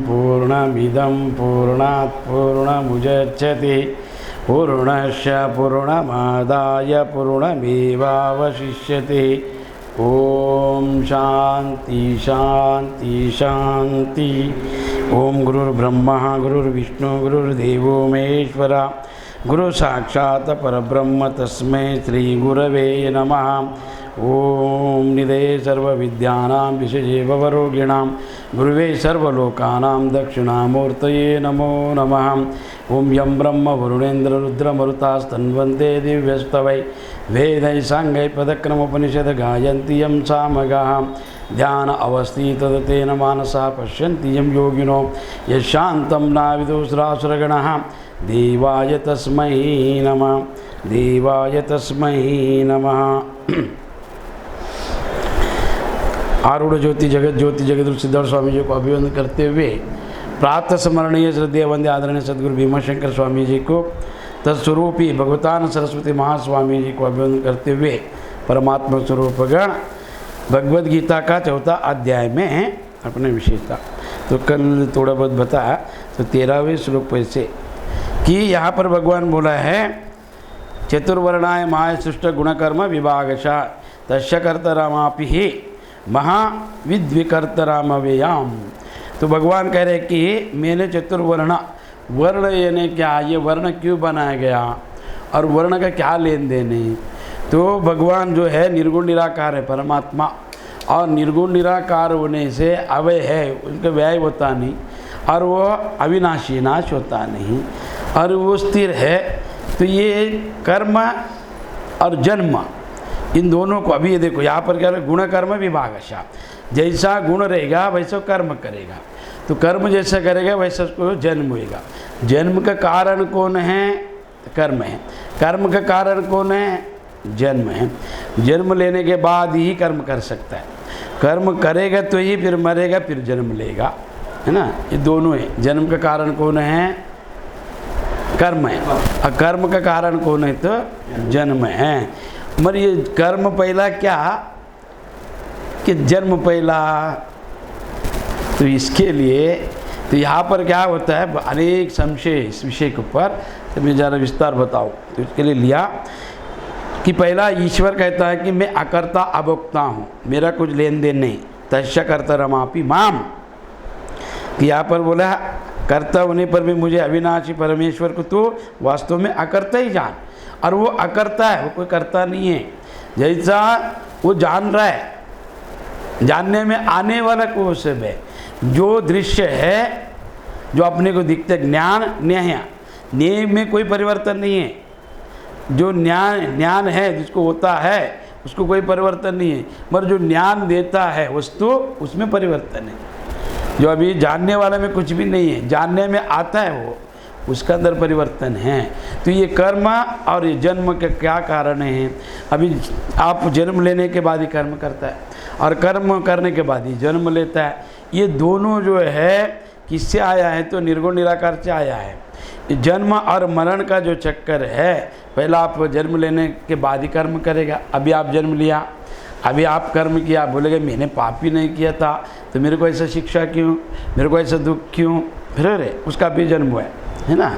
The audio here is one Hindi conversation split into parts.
पूर्णमिदं पूर्णात् पूर्णमुदच्यते पूर्णस्य पूर्णमादाय पूर्णमेवावशिष्यते। ओम शांति शांति शांति। ओम गुरुर्ब्रह्मा गुरुर्विष्णु गुरुर्देवो महेश्वरा गुरु साक्षात् परब्रह्म तस्मै श्री गुरवे नमः। ओम निधये सर्वविद्यानां विषये भवरोगिणां गुरुवे सर्वलोकानां दक्षिणामूर्तये नमो नमः। ओम यं ब्रह्म वरुणेन्द्र रुद्रमरुतास्तन्वन्ते दिव्यस्तवै वेदै साङ्गै पदक्रमोपनिषद गायन्ति यं सामगाः ध्यान अवस्थिततेन मानसा पश्यन्ति यं योगिनो यशान्तं नाविदुस्रासुरगणः देवाय तस्मै नमः देवाय तस्मै नमः। आरूढ़ ज्योति जगत सिद्धार्थ स्वामी जी को अभिवंदन करते हुए प्रातः स्मरणीय श्रद्धेय वंदे आदरणीय सद्गुरु भीमाशंकर स्वामी जी को तत्स्वरूपी भगवतान सरस्वती महास्वामी जी को अभिवंदन करते हुए परमात्मा स्वरूपगण भगवद गीता का चौथा अध्याय में अपने विशेषता तो कल थोड़ा बहुत बताया। तो 13वें श्लोक पर से कि यहाँ पर भगवान बोला है चतुर्वर्णाय माय सृष्ट गुणकर्म विभागशा तस्य कर्तरामापि ही महाविद्विकर्तरामव्ययाम। तो भगवान कह रहे कि मैंने चतुर्वर्ण वर्ण यानी क्या, ये वर्ण क्यों बनाया गया और वर्ण का क्या लेन देन है। तो भगवान जो है निर्गुण निराकार है परमात्मा, और निर्गुण निराकार होने से अवय है, उनका व्यय होता नहीं, और वो अविनाशी नाश होता नहीं, और वो स्थिर है। तो ये कर्म और जन्म इन दोनों को अभी ये देखो यहाँ पर क्या है, गुण कर्म विभागशा, जैसा गुण रहेगा वैसा कर्म करेगा। तो कर्म जैसा करेगा वैसा उसको जन्म होएगा। जन्म का कारण कौन है? कर्म है। कर्म का कारण कौन है? जन्म है। जन्म लेने के बाद ही कर्म कर सकता है। कर्म करेगा तो ही फिर मरेगा, फिर जन्म लेगा, है ना। ये दोनों है। जन्म का कारण कौन है? कर्म है। और कर्म का कारण कौन है? तो जन्म है। मगर ये कर्म पहला क्या कि जन्म पहला? तो इसके लिए तो यहाँ पर क्या होता है, अनेक संशय इस विषय के ऊपर, तो मैं ज़रा विस्तार बताऊँ। तो इसके लिए लिया कि पहला ईश्वर कहता है कि मैं अकर्ता अभोक्ता हूँ, मेरा कुछ लेन देन नहीं। तस्य कर्तरमापि माम, कि यहाँ पर बोला कर्ता होने पर भी मुझे अविनाशी परमेश्वर को तो वास्तव में अकर्ता ही जान। और वो अकर्ता है, वो कोई कर्ता नहीं है। जैसा वो जान रहा है, जानने में आने वाला को सब है। जो दृश्य है, जो अपने को दिखते, ज्ञान न्याय, न्याय में कोई परिवर्तन नहीं है। जो ज्ञान है जिसको होता है उसको कोई परिवर्तन नहीं है, मगर जो ज्ञान देता है वस्तु उसमें परिवर्तन है। जो अभी जानने वाले में कुछ भी नहीं है, जानने में आता है वो, उसका अंदर परिवर्तन है। तो ये कर्म और ये जन्म के क्या कारण है? अभी आप जन्म लेने के बाद ही कर्म करता है, और कर्म करने के बाद ही जन्म लेता है। ये दोनों जो है किससे आया है? तो निर्गुण निराकार से आया है। जन्म और मरण का जो चक्कर है, पहला आप जन्म लेने के बाद ही कर्म करेगा। अभी आप जन्म लिया, अभी आप कर्म किया, बोलेगा मैंने पाप ही नहीं किया था, तो मेरे को ऐसा शिक्षा क्यों, मेरे को ऐसा दुख क्यों? फिर अरे उसका भी जन्म हुआ है ना।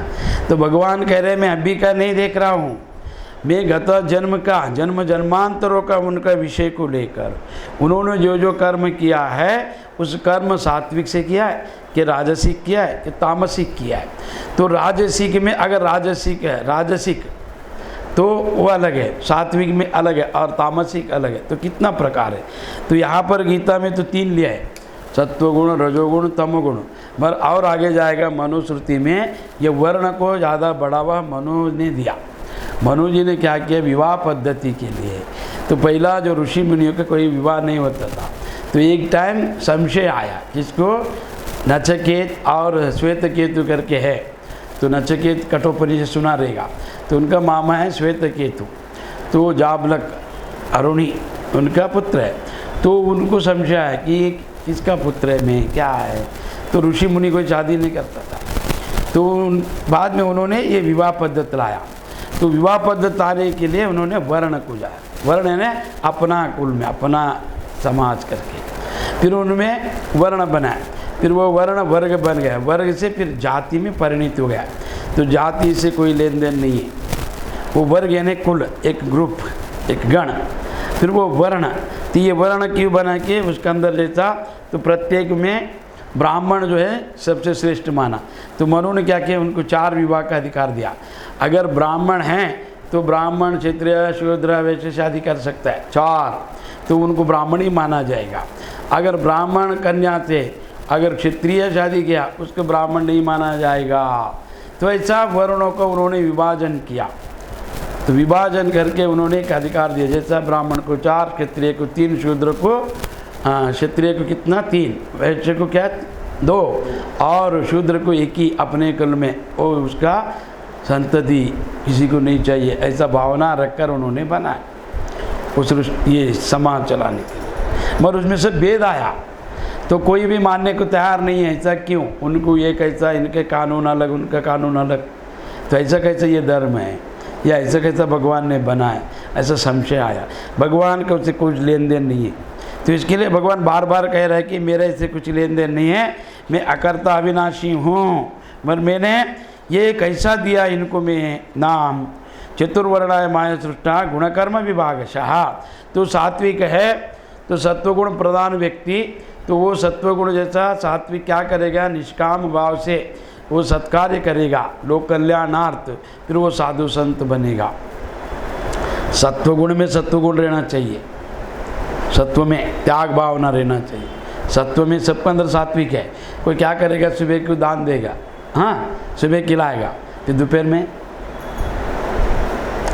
तो भगवान कह रहे हैं मैं अभी का नहीं देख रहा हूँ, मैं गत जन्म का, जन्म जन्मांतरों का उनका विषय को लेकर उन्होंने जो जो कर्म किया है, उस कर्म सात्विक से किया है कि राजसिक किया है कि तामसिक किया है। तो राजसिक में अगर राजसिक है, राजसिक तो वो अलग है, सात्विक में अलग है, और तामसिक अलग है। तो कितना प्रकार है? तो यहाँ पर गीता में तो 3 लिया है, सत्वगुण, रजोगुण, तमोगुण। मगर और आगे जाएगा मनुश्रुति में, ये वर्ण को ज़्यादा बढ़ावा मनु ने दिया। मनु जी ने क्या किया? विवाह पद्धति के लिए। तो पहला जो ऋषि मुनियों का कोई विवाह नहीं होता था। तो एक टाइम संशय आया, जिसको नचिकेत और श्वेत केतु करके है। तो नचिकेत कठोपनिषद सुना रहेगा। तो उनका मामा है श्वेतकेतु, तो जाबलक अरुणी उनका पुत्र है। तो उनको समझा है कि ये किसका पुत्र है, मैं क्या है। तो ऋषि मुनि कोई शादी नहीं करता था। तो बाद में उन्होंने ये विवाह पद्धति लाया। तो विवाह पद्धति लाने के लिए उन्होंने वर्ण को जाया, वर्ण ने अपना कुल में अपना समाज करके फिर उनमें वर्ण बनाया। फिर वो वर्ण वर्ग बन गया, वर्ग से फिर जाति में परिणित हो गया। तो जाति से कोई लेन देन नहीं है, वो वर्ग यानी कुल, एक ग्रुप, एक गण, फिर वो वर्ण। तो ये वर्ण क्यों बना के उसके अंदर लेता, तो प्रत्येक में ब्राह्मण जो है सबसे श्रेष्ठ माना। तो मनु ने क्या किया, उनको 4 विवाह का अधिकार दिया। अगर ब्राह्मण हैं तो ब्राह्मण, क्षत्रिय, शूद्र, वैश्य शादी कर सकता है 4, तो उनको ब्राह्मण ही माना जाएगा। अगर ब्राह्मण कन्या थे, अगर क्षत्रिय शादी किया उसको ब्राह्मण नहीं माना जाएगा। तो ऐसा वर्णों को उन्होंने विभाजन किया। तो विभाजन करके उन्होंने एक अधिकार दिया, जैसा ब्राह्मण को 4, क्षत्रिय को 3, शूद्र को क्षत्रिय को कितना 3, वैश्य को क्या 2, और शूद्र को 1 ही अपने कुल में, वो उसका संतति किसी को नहीं चाहिए। ऐसा भावना रखकर उन्होंने बनाया उस ये समाज चलाने के लिए। मगर उसमें से भेद आया तो कोई भी मानने को तैयार नहीं है। ऐसा क्यों, उनको ये कैसा, इनके कानून अलग, उनका कानून अलग। तो ऐसा कैसे ये धर्म है, या ऐसा कैसा भगवान ने बनाया, ऐसा संशय आया। भगवान का उससे कुछ लेन देन नहीं है। तो इसके लिए भगवान बार बार कह रहे हैं कि मेरे इससे कुछ लेन देन नहीं है, मैं अकर्ता अविनाशी हूँ। मगर मैंने ये कैसा दिया इनको मैं नाम, चतुर्वर्णाय माया सृष्टा गुणकर्म विभागशः। तो सात्विक है तो सत्वगुण प्रधान व्यक्ति, तो वो सत्वगुण जैसा सात्विक क्या करेगा, निष्काम भाव से वो सत्कार्य करेगा लोक कल्याणार्थ, फिर वो साधु संत बनेगा। सत्वगुण में सत्वगुण रहना चाहिए, सत्व में त्याग भावना रहना चाहिए। सत्व में सबके अंदर सात्विक है। कोई क्या करेगा, सुबह को दान देगा, हाँ सुबह खिलाएगा, फिर दोपहर में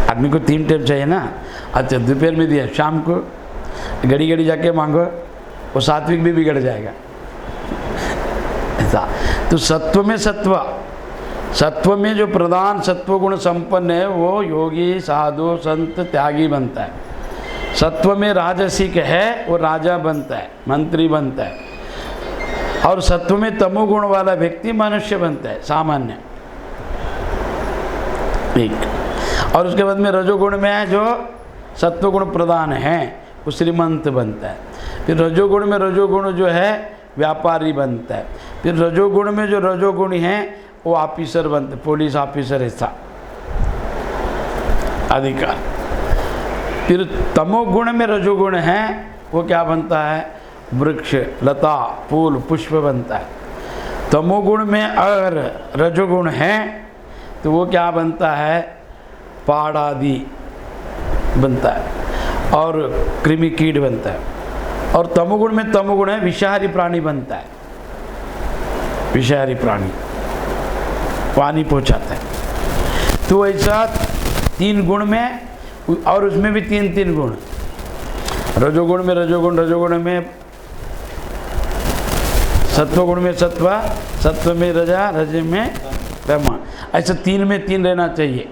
आदमी को 3 टाइम चाहिए ना। अच्छा दोपहर में दिया, शाम को घड़ी घड़ी जाके मांगो, वो सात्विक भी बिगड़ जाएगा। ऐसा तो सत्व में सत्व में जो प्रधान सत्व गुण संपन्न है वो योगी, साधु, संत, त्यागी बनता है। सत्व में राजसिक है वो राजा बनता है, मंत्री बनता है। और सत्व में तमोगुण वाला व्यक्ति मनुष्य बनता है, सामान्य एक। और उसके बाद में रजोगुण में है जो सत्वगुण प्रधान है वो श्रीमंत बनता है। फिर रजोगुण में रजोगुण जो है व्यापारी बनता है। फिर रजोगुण में जो रजोगुणी है वो ऑफिसर बनते, पुलिस ऑफिसर ऐसा अधिकार। फिर तमोगुण में रजोगुण है वो क्या बनता है, वृक्ष, लता, फूल, पुष्प बनता है। तमोगुण में अगर रजोगुण है तो वो क्या बनता है, पहाड़ आदि बनता है और कृमि कीट बनता है। और तमोगुण में तमोगुण है विषाहारी प्राणी बनता है, विषाहारी प्राणी पानी पहुँचाता है। तो ऐसा 3 गुण में, और उसमें भी 3 गुण, रजोगुण में रजोगुण, रजोगुण में सत्वगुण में सत्व, सत्व में रजा, रज में तम। ऐसा 3 में 3 रहना चाहिए।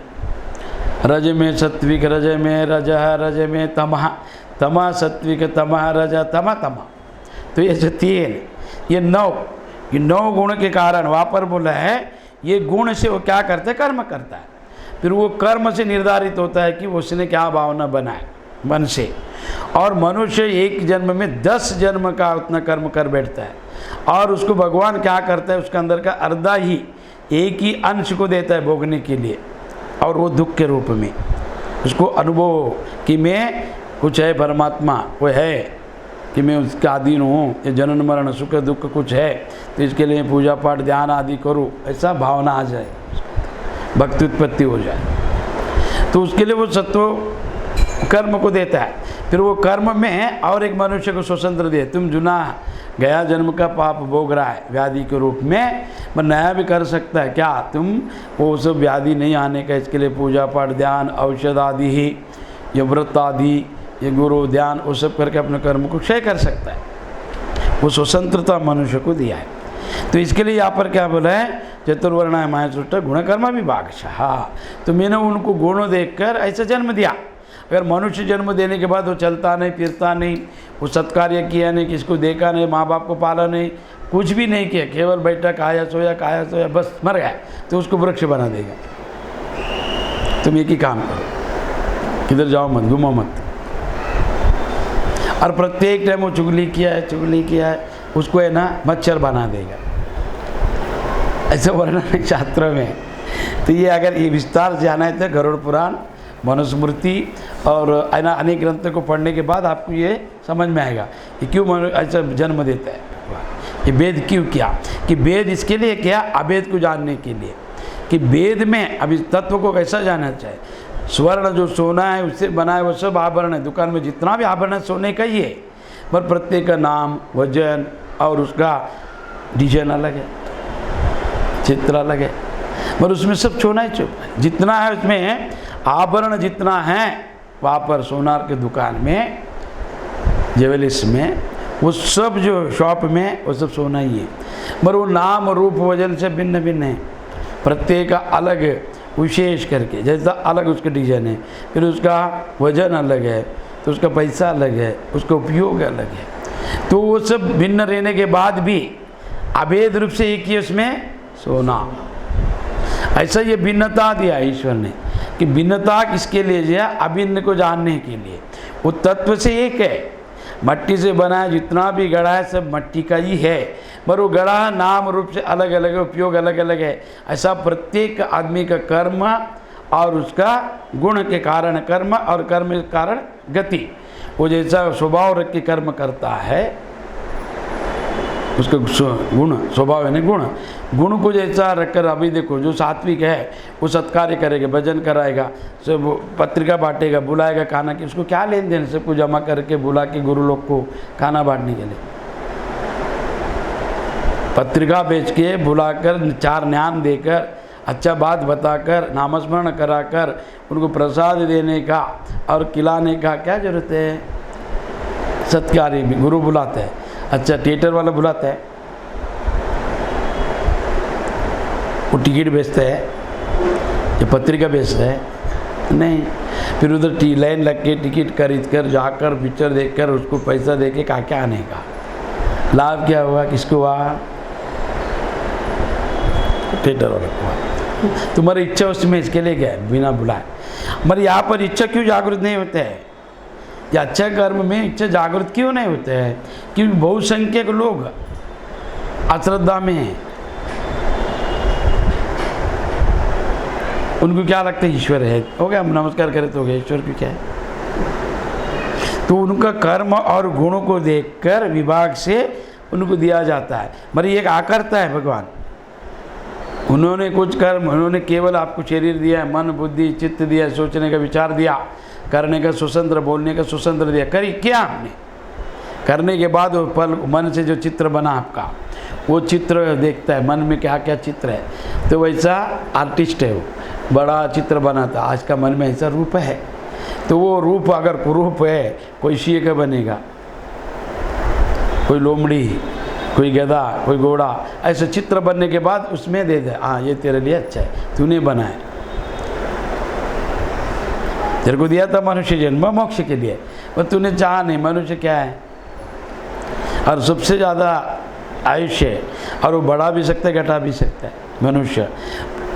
रज में सत्विक, रज में रजः, रज में तमः, तमः सत्विक, तमः रज, तमः तमः। तो ये जो 3, ये 9 गुण के कारण वहाँ पर बोला है ये गुण से वो क्या करता है, कर्म करता है। फिर वो कर्म से निर्धारित होता है कि उसने क्या भावना बनाए मन से। और मनुष्य एक जन्म में 10 जन्म का उतना कर्म कर बैठता है। और उसको भगवान क्या करता है, उसके अंदर का अर्धा ही, एक ही अंश को देता है भोगने के लिए, और वो दुख के रूप में उसको अनुभव कि मैं कुछ है, परमात्मा वो है, कि मैं उसका अधीन हूँ, ये जनन मरण सुख दुख कुछ है, तो इसके लिए पूजा पाठ ध्यान आदि करूँ, ऐसा भावना आ जाए, भक्ति उत्पत्ति हो जाए। तो उसके लिए वो सत्व कर्म को देता है। फिर वो कर्म में और एक मनुष्य को स्वतंत्र दे, तुम जुना गया जन्म का पाप भोग रहा है व्याधि के रूप में, पर नया भी कर सकता है क्या, तुम वो सब व्याधि नहीं आने का, इसके लिए पूजा पाठ ध्यान औषध आदि ही, ये व्रत आदि, ये गुरु ध्यान, वो सब करके अपने कर्म को क्षय कर सकता है। वो स्वतंत्रता मनुष्य को दिया है। तो इसके लिए यहाँ पर क्या बोला है, चतुर्वर्णा माया सृष्ट गुणकर्म विभागशः। तो मैंने उनको गुण देखकर ऐसा जन्म दिया। अगर मनुष्य जन्म देने के बाद वो चलता नहीं, फिरता नहीं, वो सत्कार्य किया नहीं, किसको देखा नहीं, माँ बाप को पाला नहीं, कुछ भी नहीं किया, केवल बैठा खाया सोया बस मर गया, तो उसको वृक्ष बना देगा। तुम एक ही काम करो, किधर जाओ मत, घूमो मत। और प्रत्येक टाइम वो चुगली किया है उसको है ना मच्छर बना देगा, ऐसा वर्णन है शास्त्र में। तो ये अगर ये विस्तार से आना है तो गरुड़ पुराण, मनुस्मृति और है ना अनेक ग्रंथों को पढ़ने के बाद आपको ये समझ में आएगा कि क्यों ऐसा जन्म देता है, ये वेद क्यों किया। कि वेद इसके लिए किया अवेद को जानने के लिए, कि वेद में अब इस तत्व को कैसा जानना चाहिए। स्वर्ण जो सोना है उससे बना है वो सब आभरण है, दुकान में जितना भी आभरण है सोने का ही है, पर प्रत्येक का नाम, वजन और उसका डिजाइन अलग है, चित्र अलग है, पर उसमें सब सोना ही चुप जितना है उसमें आभरण जितना है वहाँ पर सोनार के दुकान में, ज्वेलर्स में, वो सब जो शॉप में वो सब सोना ही है, पर वो नाम रूप वजन से भिन्न भिन्न है, प्रत्येक का अलग विशेष करके जैसा अलग उसका डिजाइन है, फिर उसका वजन अलग है, तो उसका पैसा अलग है, उसका उपयोग अलग है। तो वो सब भिन्न रहने के बाद भी अभेद रूप से एक ही उसमें सोना। ऐसा ये भिन्नता दिया ईश्वर ने कि भिन्नता किसके लिए दिया, अभिन्न को जानने के लिए। वो तत्व से एक है, मट्टी से बना है, जितना भी गढ़ा है सब मट्टी का ही है, पर वो गढ़ा नाम रूप से अलग अलग है, उपयोग अलग अलग है। ऐसा प्रत्येक आदमी का कर्म और उसका गुण के कारण कर्म और कर्म के कारण गति, वो जैसा स्वभाव रख के कर्म करता है उसका गुण, स्वभाव यानी गुण को जैसा रखकर, अभी देखो जो सात्विक है वो सत्कार्य करेगा, भजन कराएगा, सब पत्रिका बांटेगा, बुलाएगा खाना की, उसको क्या लेन देन, सबको जमा करके बुला के गुरु लोग को खाना बांटने के लिए, पत्रिका बेच के बुलाकर चार ज्ञान देकर, अच्छा बात बताकर, नामस्मरण कराकर उनको प्रसाद देने का और खिलाने का क्या जरूरत है। सत्कार्य भी गुरु बुलाते हैं, अच्छा थिएटर वाला बुलाता है, वो टिकट बेचता है, ये पत्रिका बेचता है नहीं, फिर उधर लाइन लग के टिकट खरीद कर जाकर पिक्चर देखकर उसको पैसा दे के क्या आने का लाभ क्या हुआ, किसको हुआ, थिएटर वाला हुआ। तुम्हारी इच्छा उसमें इसके लिए क्या है, बिना बुलाए। मगर यहाँ पर इच्छा क्यों जागृत नहीं होते हैं, या अच्छा कर्म में इच्छा जागृत क्यों नहीं होते हैं, क्योंकि बहुसंख्यक लोग अश्रद्धा में हैं, उनको क्या लगता है ईश्वर है, हो गया हम नमस्कार करें तो हो गया, ईश्वर भी क्या है। तो उनका कर्म और गुणों को देखकर विभाग से उनको दिया जाता है। मगर ये आकर्ता है भगवान, उन्होंने कुछ कर्म, उन्होंने केवल आपको शरीर दिया है, मन बुद्धि चित्त दिया, सोचने का विचार दिया, करने का स्वतंत्र, बोलने का स्वतंत्र दिया, करी क्या आपने, करने के बाद वो पल मन से जो चित्र बना आपका, वो चित्र देखता है मन में क्या क्या चित्र है, तो वैसा आर्टिस्ट है, वो बड़ा चित्र बनाता, आज का मन में ऐसा रूप है, तो वो रूप अगर कुरूप है, कोई शीय का बनेगा, कोई लोमड़ी, कोई गधा, कोई घोड़ा, ऐसे चित्र बनने के बाद उसमें दे दे, हाँ ये तेरे लिए अच्छा है, तूने बनाया, तेरे को दिया था मनुष्य जन्म मोक्ष के लिए, पर तूने चाहा नहीं। मनुष्य क्या है, और सबसे ज़्यादा आयुष्य है, और वो बढ़ा भी सकता है घटा भी सकता है। मनुष्य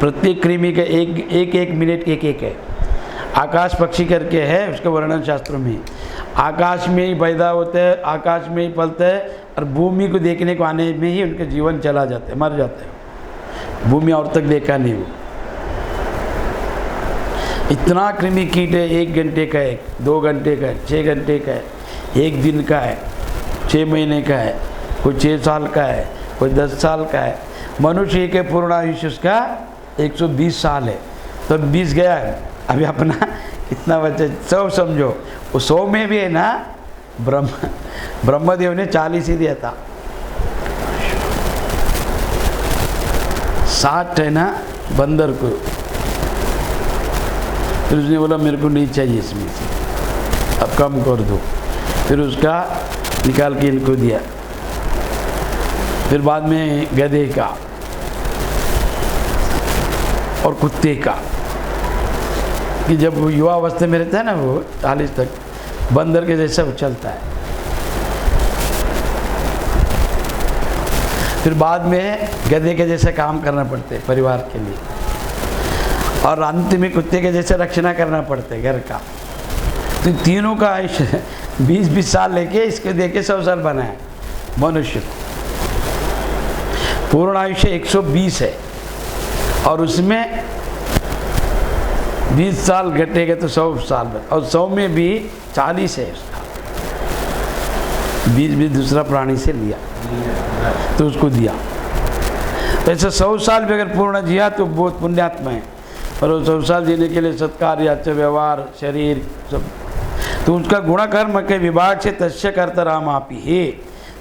प्रत्येक कृमि का एक मिनट एक है। आकाश पक्षी करके है, उसका वर्णन शास्त्रों में, आकाश में ही पैदा होते हैं, आकाश में ही पलते हैं, और भूमि को देखने को आने में ही उनका जीवन चला जाता है, मर जाता है, भूमि और तक देखा नहीं वो। इतना कृमि कीट है, 1 घंटे का है, 2 घंटे का है, 6 घंटे का है, 1 दिन का है, 6 महीने का है, कोई 6 साल का है, कोई 10 साल का है। मनुष्य के पूर्ण आयुष्य उसका 120 साल है, तो 20 गया है, अभी अपना इतना बच्चे 100 समझो, वो 100 में भी है ना, ब्रह्मदेव ने 40 ही दिया था, 60 है ना बंदर को, फिर उसने बोला मेरे को नहीं चाहिए इसमें से, अब कम कर दो, फिर उसका निकाल के इनको दिया, फिर बाद में गधे का और कुत्ते का, कि जब वो युवा अवस्था में रहता है ना, वो 40 तक बंदर के जैसा उछलता है। फिर बाद में गधे के जैसे काम करना पड़ते है परिवार के लिए, और अंत में कुत्ते के जैसे रक्षणा करना पड़ता है घर का। तो तीनों का आयुष्य 20-20 साल लेके इसके देके 100 साल बना है मनुष्य को। पूर्ण आयुष्य 120 है, और उसमें 20 साल घटेगा तो 100 साल बन, और 100 में भी 40 है उसका, 20 भी दूसरा प्राणी से लिया तो उसको दिया। तो ऐसे 100 साल भी अगर पूर्ण जिया तो बहुत पुण्यात्मा है। पर वो 100 साल जीने के लिए सत्कार्य, अच्छा व्यवहार, शरीर सब, तो उसका गुणकर्म के विभाग से तस्य कर्ता राम आप ही है।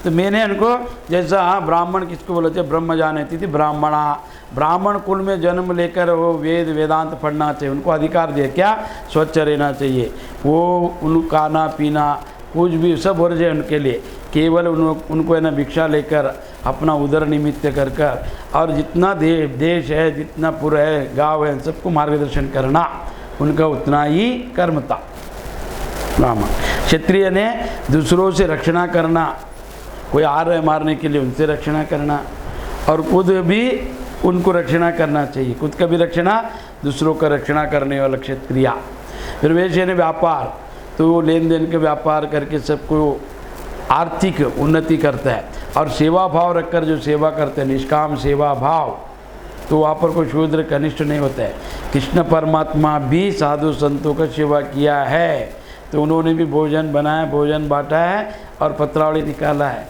तो मैंने उनको जैसा ब्राह्मण किसको बोलते ब्रह्म जानती थी, ब्राह्मण कुल में जन्म लेकर वो वेद वेदांत पढ़ना चाहिए, उनको अधिकार दिया क्या, स्वच्छ रहना चाहिए, वो उन खाना पीना कुछ भी सब हो जाए उनके लिए, केवल उनको है ना भिक्षा लेकर अपना उदर निमित्त कर कर, और जितना देश है, जितना पुर है, गाँव है, सबको मार्गदर्शन करना उनका उतना ही कर्म था। ब्राह्मण क्षत्रिय ने दूसरों से रक्षणा करना, कोई आ रहे मारने के लिए उनसे रक्षणा करना, और खुद भी उनको रक्षणा करना चाहिए, खुद का भी रक्षणा, दूसरों का रक्षणा करने वाला क्षत्रिय। फिर वैसे ने व्यापार, तो वो लेन देन के व्यापार करके सबको आर्थिक उन्नति करता है, और सेवा भाव रखकर जो सेवा करते हैं, निष्काम सेवा भाव, तो वहाँ पर कोई शूद्र कनिष्ठ नहीं होता है। कृष्ण परमात्मा भी साधु संतों का सेवा किया है, तो उन्होंने भी भोजन बनाया, भोजन बांटा है और पत्रावली निकाला है,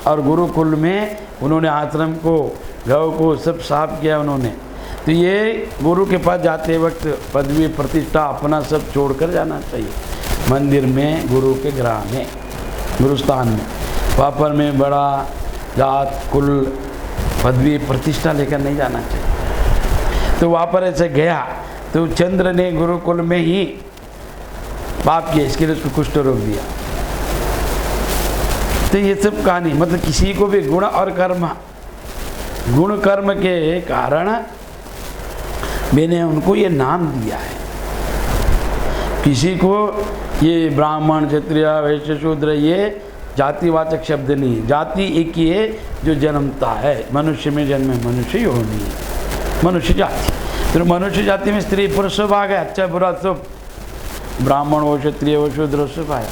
और गुरुकुल में उन्होंने आश्रम को, गौ को सब साफ किया उन्होंने। तो ये गुरु के पास जाते वक्त पदवी प्रतिष्ठा अपना सब छोड़कर जाना चाहिए, मंदिर में, गुरु के ग्रह में, गुरुस्थान में, वापर में बड़ा जात कुल पदवी प्रतिष्ठा लेकर नहीं जाना चाहिए। तो वहाँ पर ऐसे गया तो चंद्र ने गुरुकुल में ही पाप किया, इसके लिए उसको कुष्ठ रोग दिया। तो ये सब कहानी, मतलब किसी को भी गुण और कर्म, गुण कर्म के कारण मैंने उनको ये नाम दिया है। किसी को ये ब्राह्मण, क्षत्रिय, वैश्य, शूद्र ये जातिवाचक शब्द नहीं, जाति एक ही है जो जन्मता है, मनुष्य में जन्म है, मनुष्य योनि है, मनुष्य जाति। फिर मनुष्य जाति में स्त्री पुरुष सब आ गए, अच्छा बुरा सब, ब्राह्मण हो, क्षत्रिय हो, शूद्र सब आया।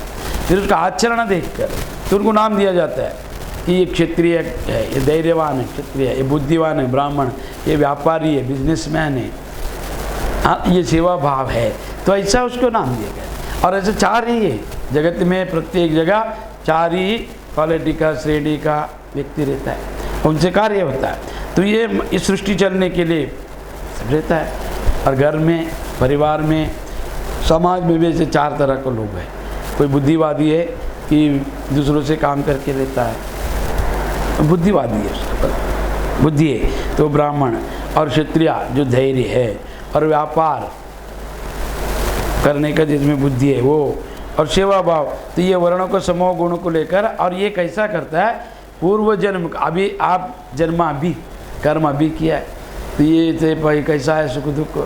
फिर उसका आचरण देखकर तो उनको नाम दिया जाता है कि ये क्षत्रिय है, ये धैर्यवान है क्षत्रिय, ये बुद्धिवान है ब्राह्मण, ये व्यापारी है, बिजनेसमैन है, हाँ ये सेवा भाव है, तो ऐसा उसको नाम दिया गया। और ऐसे 4 ही है जगत में, प्रत्येक जगह 4 ही क्वालिटी का, श्रेणी का व्यक्ति रहता है, उनसे कार्य होता है। तो ये इस सृष्टि चलने के लिए सब रहता है, और घर में, परिवार में, समाज में भी ऐसे 4 तरह के लोग हैं। कोई बुद्धिवादी है कि दूसरों से काम करके रहता है, बुद्धिवादी है, उसका बुद्धि है, तो ब्राह्मण, और क्षत्रिय जो धैर्य है और व्यापार करने का जिसमें बुद्धि है वो, और सेवा भाव। तो ये वर्णों को समूह गुणों को लेकर, और ये कैसा करता है, पूर्व जन्म, अभी आप जन्म अभी कर्म अभी किया है, तो ये भाई कैसा है, सुख दुख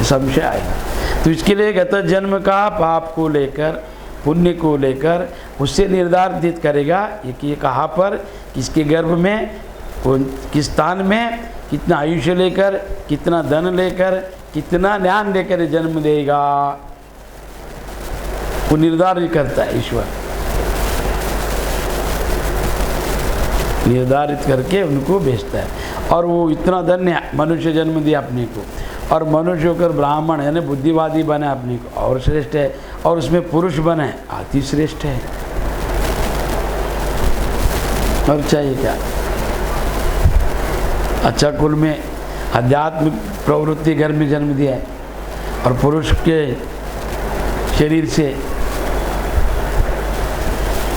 संशय आएगा। तो इसके लिए गत जन्म का पाप को लेकर, पुण्य को लेकर उससे निर्धारित करेगा ये कि ये कहाँ पर, किसके गर्भ में, कौन किस स्थान में, कितना आयुष्य लेकर, कितना धन लेकर, कितना ज्ञान लेकर जन्म देगा, वो निर्धारित करता है ईश्वर, निर्धारित करके उनको भेजता है। और वो इतना धन्य मनुष्य जन्म दिया अपने को, और मनुष्य होकर ब्राह्मण यानी बुद्धिवादी बने अपने को, और श्रेष्ठ है, और उसमें पुरुष बने अति श्रेष्ठ है, और चाहिए क्या। अच्छा कुल में आध्यात्मिक प्रवृत्ति घर में जन्म दिया है, और पुरुष के शरीर से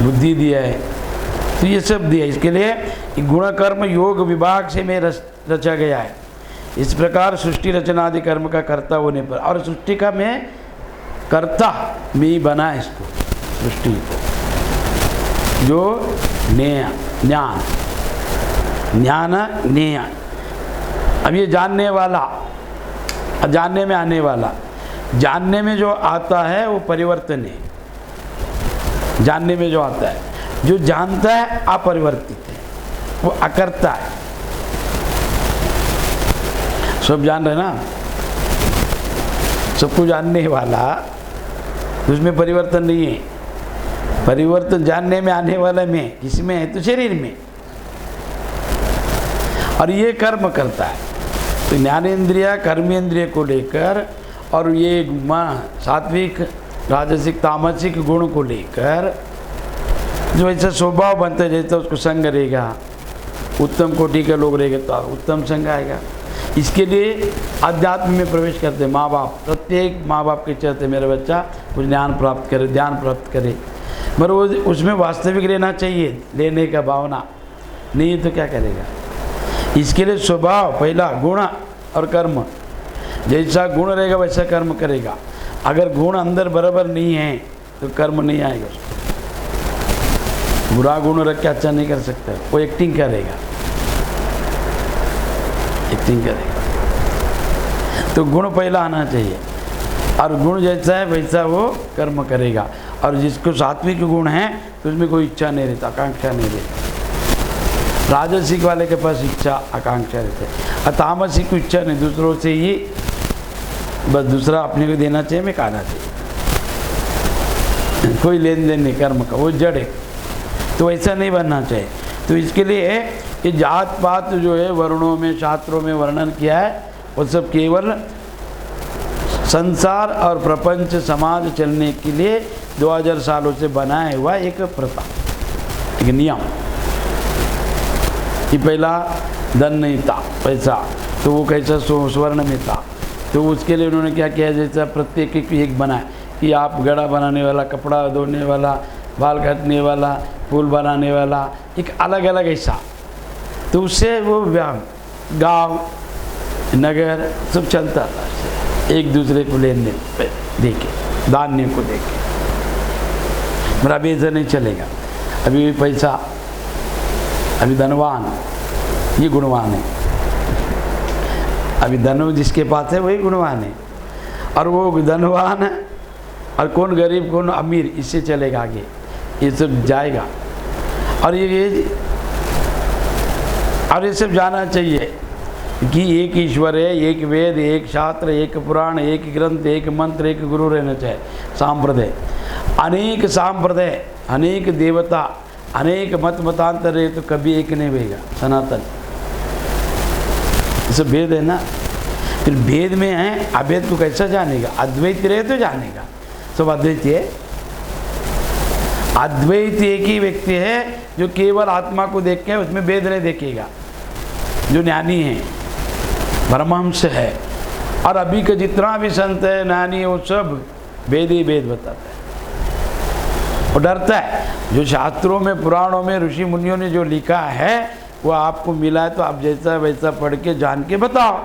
बुद्धि दिया है, तो ये सब दिया। इसके लिए गुण कर्म योग विभाग से में रचा गया है। इस प्रकार सृष्टि रचना आदि कर्म का कर्ता होने पर, और सृष्टि का मैं कर्ता में ही बना इसको, सृष्टि को, जो ज्ञान ज्ञान ज्ञेय। अब ये जानने वाला, जानने में आने वाला, जानने में जो आता है वो परिवर्तन है। जानने में जो आता है, जो जानता है अपरिवर्तित है, वो अकर्ता है। सब जान रहे ना, सबको जानने वाला, उसमें परिवर्तन नहीं है। परिवर्तन जानने में आने वाला में, किसमें है? तो शरीर में। और ये कर्म करता है। तो ज्ञानेन्द्रिय कर्मेंद्रिय को लेकर और ये सात्विक राजसिक तामसिक गुण को लेकर जो ऐसा स्वभाव बनता है, जैसा उसको संग रहेगा, उत्तम कोटि के लोग रहेंगे तो उत्तम संग आएगा। इसके लिए अध्यात्म में प्रवेश करते माँ बाप, प्रत्येक माँ बाप के चाहते मेरा बच्चा कुछ ज्ञान प्राप्त करे, ध्यान प्राप्त करे, मगर वो उसमें वास्तविक रहना चाहिए, लेने का भावना नहीं तो क्या करेगा। इसके लिए स्वभाव पहला, गुण और कर्म। जैसा गुण रहेगा वैसा कर्म करेगा। अगर गुण अंदर बराबर नहीं है तो कर्म नहीं आएगा उसको। बुरा गुण रख के अच्छा नहीं कर सकता, वो एक्टिंग करेगा, एक्टिंग करेगा। तो गुण पहला आना चाहिए, और गुण जैसा है वैसा वो कर्म करेगा। और जिसको सात्विक गुण है तो उसमें कोई इच्छा नहीं रहता, आकांक्षा नहीं रहती। राजसिक वाले के पास इच्छा आकांक्षा रहती है, और तामसिक को इच्छा नहीं, दूसरों से ही बस दूसरा अपने को देना चाहिए, मैं खाना चाहिए, कोई लेन देन नहीं कर्म का, वो जड़ है। तो ऐसा नहीं बनना चाहिए। तो इसके लिए ये जात पात जो है वर्णों में, शास्त्रों में वर्णन किया है, वो सब केवल संसार और प्रपंच समाज चलने के लिए 2000 सालों से बनाया हुआ एक प्रथा, एक नियम। कि पहला धन नहीं था, पैसा, तो वो कैसा स्वर्ण में था, तो उसके लिए उन्होंने क्या किया, जैसा प्रत्येक एक बनाया कि आप घड़ा बनाने वाला, कपड़ा धोने वाला, बाल काटने वाला, फूल बनाने वाला, एक अलग अलग ऐसा। तो उससे वो गांव नगर सब चलता था, एक दूसरे को लेने देके, दान्य को देके। मेरा अभी ऐसा नहीं चलेगा, अभी भी पैसा, अभी धनवान ये गुणवान है, अभी धन जिसके पास है वही गुणवान है। और वो धनवान है, और कौन गरीब कौन अमीर, इससे चलेगा आगे, ये सब जाएगा। और ये सब जाना चाहिए कि एक ईश्वर है, एक वेद, एक शास्त्र, एक पुराण, एक ग्रंथ, एक मंत्र, एक गुरु रहना चाहिए। सांप्रदाय, अनेक सांप्रदाय, अनेक देवता, अनेक मत मतांतर रहे तो कभी एक नहीं बनेगा सनातन। ये सब भेद है ना, फिर भेद में है, अभेद को कैसा जानेगा? अद्वैत रहे तो जानेगा, सब अद्वैत है। अद्वैत एक ही व्यक्ति है जो केवल आत्मा को देख के उसमें भेद नहीं देखेगा, जो ज्ञानी है, परमहंस है। और अभी का जितना भी संत है, ज्ञानी, वो सब भेद ही भेद बताता है। वो डरता है, जो शास्त्रों में पुराणों में ऋषि मुनियों ने जो लिखा है वो आपको मिला है, तो आप जैसा वैसा पढ़ के जान के बताओ,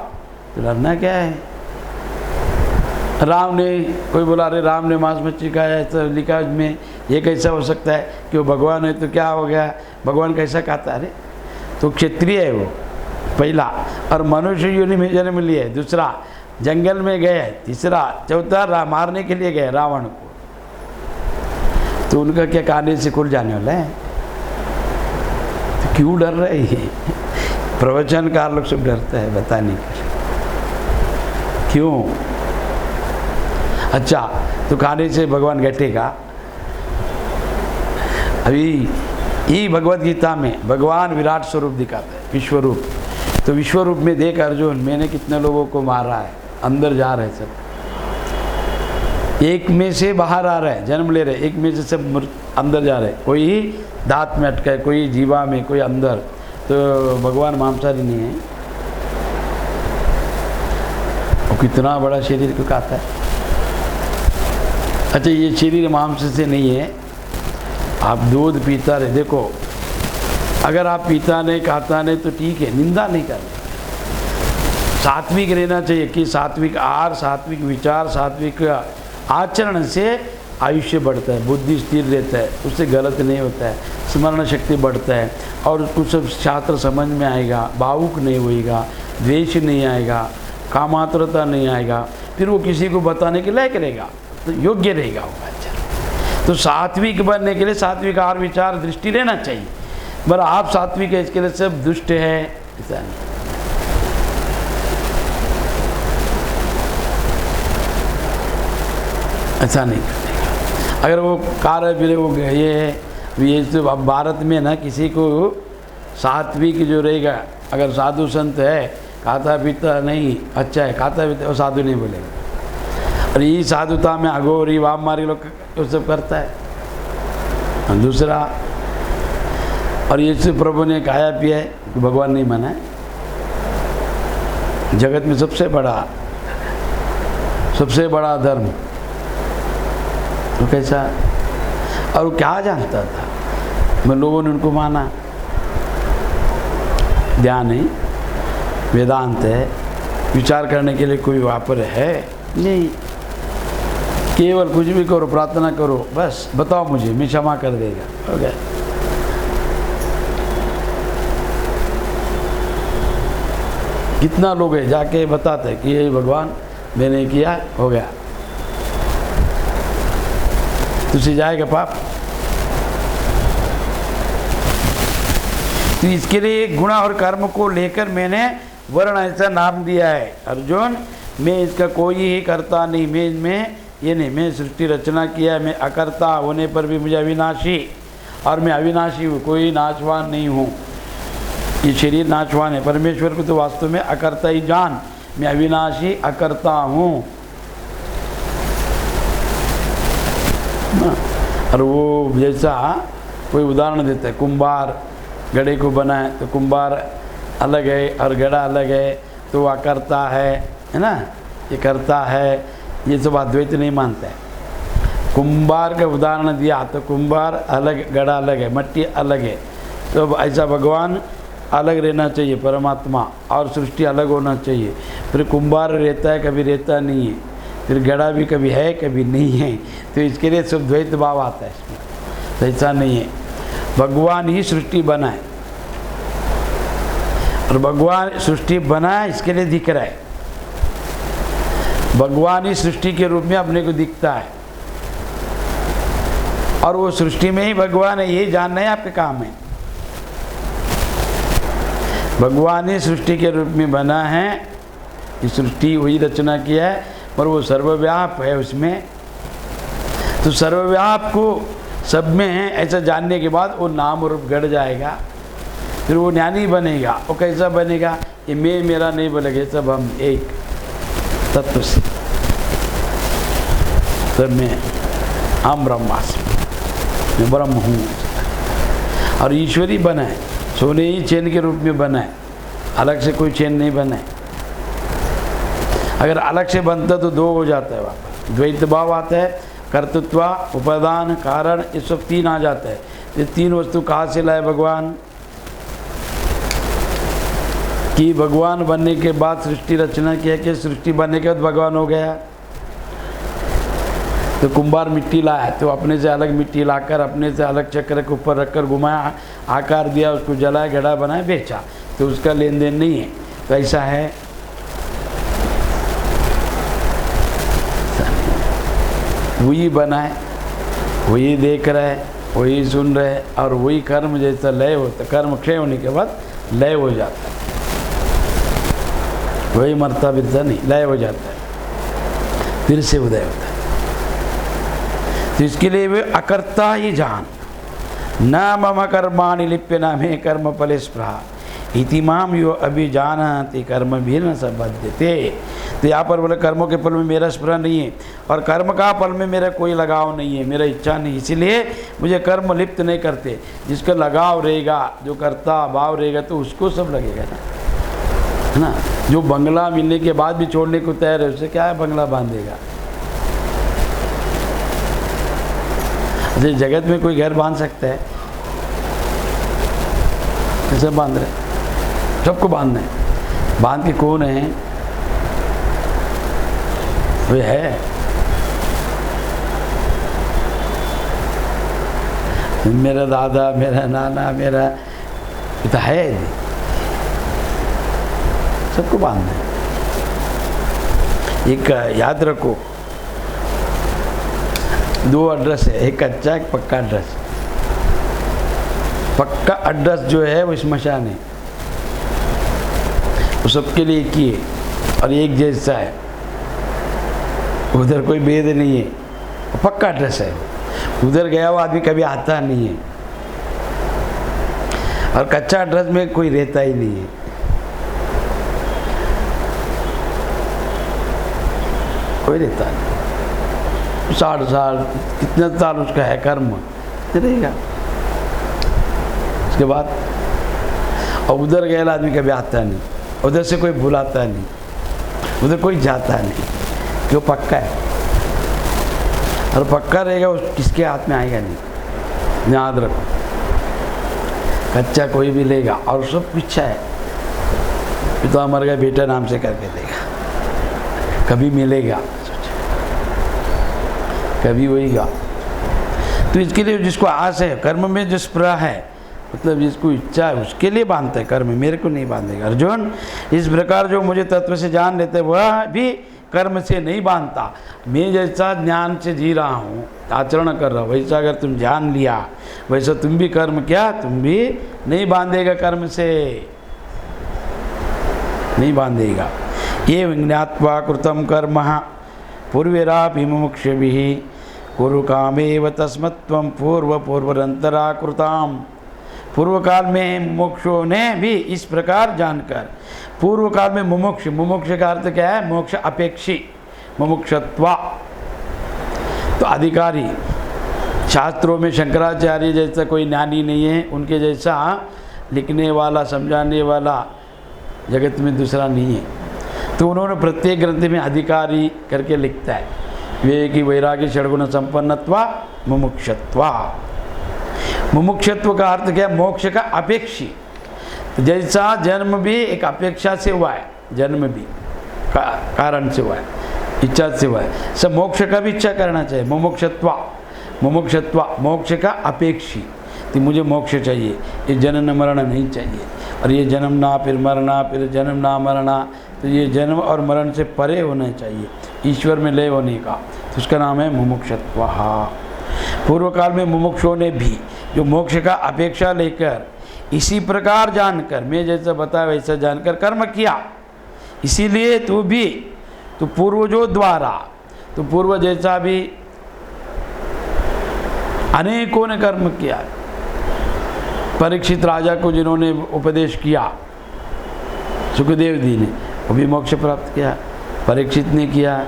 तो डरना क्या है। राम ने, कोई बोला अरे राम ने मांस मच्छी खाया, ऐसा लिखा उसमें, ये कैसा हो सकता है कि वो भगवान है, तो क्या हो गया, भगवान कैसा खाता? अरे तो क्षत्रिय है वो पहला, और मनुष्य योनि में जन्म लिए, दूसरा जंगल में गए, तीसरा, चौथा मारने के लिए गए रावण को। तो उनका क्या कानून से खुल जाने वाला है? तो क्यों डर रहे हैं? प्रवचनकार लोग सब डरते हैं बताने के लिए, क्यों? अच्छा, तो खाने से भगवान घटेगा? अभी ये भगवत गीता में भगवान विराट स्वरूप दिखाते हैं, विश्व रूप। तो विश्व रूप में देख अर्जुन, मैंने कितने लोगों को मारा है, अंदर जा रहे सब, एक में से बाहर आ रहे हैं, जन्म ले रहे, एक में से सब अंदर जा रहे, कोई दांत में अटका है, कोई जीवा में, कोई अंदर। तो भगवान मांसाहारी नहीं है, वो कितना बड़ा शरीर को खाता है। अच्छा, ये शरीर मांस से नहीं है, आप दूध पीता रहे, देखो अगर आप पीता नहीं खाता नहीं तो ठीक है, निंदा नहीं करनी, सात्विक रहना चाहिए कि सात्विक आहार, सात्विक विचार, सात्विक आचरण से आयुष्य बढ़ता है, बुद्धि स्थिर रहता है, उससे गलत नहीं होता है, स्मरण शक्ति बढ़ता है और उसको सब शास्त्र समझ में आएगा, भावुक नहीं होएगा, द्वेष नहीं आएगा, कामातुरता नहीं आएगा, फिर वो किसी को बताने के लायक रहेगा, तो योग्य रहेगा वो बच्चा। तो सात्विक बनने के लिए सात्विक आहार विचार दृष्टि रहना चाहिए। पर आप सात्विक है इसके लिए सब दुष्ट है, ऐसा नहीं। ऐसा नहीं करने का। अगर वो कार्य फिर वो ये तो अब भारत में ना किसी को सात्विक जो रहेगा, अगर साधु संत है, खाता पीता नहीं, अच्छा है, खाता पीता वो साधु नहीं बोलेगा। और ये साधुता में अघोरी वाम मारी लोग वो सब करता है। और दूसरा, और यीशु प्रभु ने खाया पिया है, भगवान नहीं माना है। जगत में सबसे बड़ा धर्म तो कैसा, और वो क्या जानता था, मैं लोगों ने उनको माना। ध्यान नहीं, वेदांत है, विचार करने के लिए कोई वहाँ पर है नहीं। केवल कुछ भी करो, प्रार्थना करो, बस बताओ मुझे, मैं क्षमा कर देगा, हो गया। कितना लोग है जाके बताते हैं कि ये भगवान मैंने किया, हो गया, तुझे जाएगा पाप। तो इसके लिए गुण और कर्म को लेकर मैंने वर्ण ऐसा नाम दिया है। अर्जुन, मैं इसका कोई ही करता नहीं, मैं इसमें ये नहीं, मैं सृष्टि रचना किया, मैं अकर्ता होने पर भी मुझे अविनाशी, और मैं अविनाशी हूँ, कोई नाशवान नहीं हूँ। ये शरीर नाशवान है, परमेश्वर को तो वास्तव में अकर्ता ही जान, मैं अविनाशी अकर्ता हूँ। और वो जैसा कोई उदाहरण देता है, कुंभार घड़े को बनाए तो कुंभार अलग है और घड़ा अलग है, तो वो अकर्ता है ना, ये करता है, ये सब अद्वैत नहीं मानते हैं। कुंभार का उदाहरण दिया तो कुंभार अलग, घड़ा अलग है, मट्टी अलग है, तो ऐसा भगवान अलग रहना चाहिए, परमात्मा, और सृष्टि अलग होना चाहिए। फिर कुंभार रहता है, कभी रहता नहीं है, फिर घड़ा भी कभी है कभी नहीं है, तो इसके लिए सब द्वैत भाव आता है इसमें। तो ऐसा नहीं है, भगवान ही सृष्टि बनाए, और भगवान सृष्टि बनाए इसके लिए दिख रहा है, भगवान ही सृष्टि के रूप में अपने को दिखता है, और वो सृष्टि में ही भगवान है, ये जानना है आपके काम है। भगवान ही सृष्टि के रूप में बना है, ये सृष्टि वही रचना किया है, पर वो सर्वव्याप है उसमें। तो सर्वव्याप को सब में है ऐसा जानने के बाद वो नाम रूप गढ़ जाएगा, फिर वो ज्ञानी बनेगा। वो कैसा बनेगा, ये मैं मेरा नहीं बोलेगा, सब हम एक तत्व से, सब में हम ब्रह्मास्मि, मैं ब्रह्म हूँ। और ईश्वरी बना है, सोने ही चैन के रूप में बना है, अलग से कोई चैन नहीं बना है। अगर अलग से बनता तो दो हो जाता है, वहाँ द्वैत भाव आता है, कर्तृत्व, उपादान, कारण, ये सब तीन आ जाता है। ये तीन वस्तु कहाँ से लाए भगवान, कि भगवान बनने के बाद सृष्टि रचना किया, कि सृष्टि बनने के बाद भगवान हो गया। तो कुंभार मिट्टी लाया, तो अपने से अलग मिट्टी लाकर अपने से अलग चक्र के ऊपर रखकर घुमाया, आकार दिया, उसको जलाया, घड़ा बनाया, बेचा, तो उसका लेन देन नहीं है। तो ऐसा है, वही बनाए, वही देख रहे, वही सुन रहे, और वही कर्म जैसा लय होता, कर्म क्षय होने के बाद लय हो जाता है, वही मरता बिरता नहीं, लय हो जाता है, फिर से उदय होता है। तो इसके लिए वे अकर्ता ही जान, न मम कर्माणि लिप्यना मे कर्म फले स्पृहा इति माम यो अभिजानति कर्म भी न संबध्यते। तो यहाँ पर बोले कर्मों के फल में मेरा स्पृहा नहीं है, और कर्म का फल में मेरा कोई लगाव नहीं है, मेरा इच्छा नहीं, इसीलिए मुझे कर्म लिप्त नहीं करते। जिसका लगाव रहेगा, जो कर्ता भाव रहेगा, तो उसको सब लगेगा ना, है ना। जो बंगला मिलने के बाद भी छोड़ने को तैयार है, उससे क्या है, बंगला बांधेगा। जगत में कोई घर बांध सकता है, कैसे बांध रहे, सबको बांधना है, बांध के कौन है, वे है। मेरा दादा, मेरा नाना, मेरा पिता है नहीं, सबको बांधना है। एक याद रखो, 2 एड्रेस है, एक कच्चा एक पक्का एड्रेस। पक्का एड्रेस जो है वो स्मशान है, वो सबके लिए एक ही है और एक जैसा है, उधर कोई भेद नहीं है, पक्का एड्रेस है। उधर गया हुआ आदमी कभी आता नहीं है, और कच्चा एड्रेस में कोई रहता ही नहीं है। कोई रहता नहीं, 60 साल कितने साल उसका है कर्म रहेगा, उसके बाद। और उधर गया आदमी कभी आता नहीं, उधर से कोई बुलाता नहीं, उधर कोई जाता नहीं, क्यों? पक्का है। और पक्का रहेगा उस किसके हाथ में आएगा नहीं, याद रखो। कच्चा कोई भी लेगा और सब पीछा है, पिता मर गया बेटा नाम से करके देगा, कभी मिलेगा, कभी होएगा। तो इसके लिए जिसको आस है, कर्म में जो स्पृहा है, मतलब जिसको इच्छा है उसके लिए बांधता है कर्म, मेरे को नहीं बांधेगा। अर्जुन, इस प्रकार जो मुझे तत्व से जान लेते वह भी कर्म से नहीं बांधता। मैं जैसा ज्ञान से जी रहा हूँ, आचरण कर रहा हूँ, वैसा अगर तुम जान लिया, वैसा तुम भी कर्म क्या, तुम भी नहीं बांधेगा, कर्म से नहीं बांधेगा। ये ज्ञात्वा कृतम कर्म पूर्वेरापि मुमुक्षुभिः कुरु कामेव तस्मत्त्वं पूर्वरंतरा कृताम। पूर्व काल में मुमुक्षुओं ने भी इस प्रकार जानकर, पूर्व काल में मुमुक्ष, मुमुक्ष का अर्थ क्या है? मोक्ष अपेक्षी, मुमुक्षत्वा तो अधिकारी। शास्त्रों में शंकराचार्य जैसा कोई ज्ञानी नहीं है, उनके जैसा लिखने वाला, समझाने वाला जगत में दूसरा नहीं है। तो उन्होंने प्रत्येक ग्रंथ में अधिकारी करके लिखता है, विवेकी वैरागी षड्गुण संपन्नत्वा मुमुक्षत्वा। मुमुक्षत्व का अर्थ क्या? मोक्ष का अपेक्षी। तो जैसा जन्म भी एक अपेक्षा से हुआ है, जन्म भी कारण से हुआ है, इच्छा से हुआ है, सब मोक्ष का भी इच्छा करना चाहिए। मुमुक्षत्वा, मुमुक्षत्वा मोक्ष का अपेक्षी, तो मुझे मोक्ष चाहिए, ये जन्म मरण नहीं चाहिए। और ये जन्म ना फिर मरना, फिर जन्म ना मरना, तो ये जन्म और मरण से परे होना चाहिए, ईश्वर में लय होने का, तो उसका नाम है मुमुक्षत्व। पूर्व काल में मुमुक्षुओं ने भी जो मोक्ष का अपेक्षा लेकर इसी प्रकार जानकर, मैं जैसा बताया वैसा जानकर कर्म किया। इसीलिए तू भी, तो पूर्वजों द्वारा, तो पूर्व जैसा भी अनेकों ने कर्म किया। परीक्षित राजा को जिन्होंने उपदेश किया, सुखदेव जी ने, वो भी मोक्ष प्राप्त किया। परीक्षित ने किया,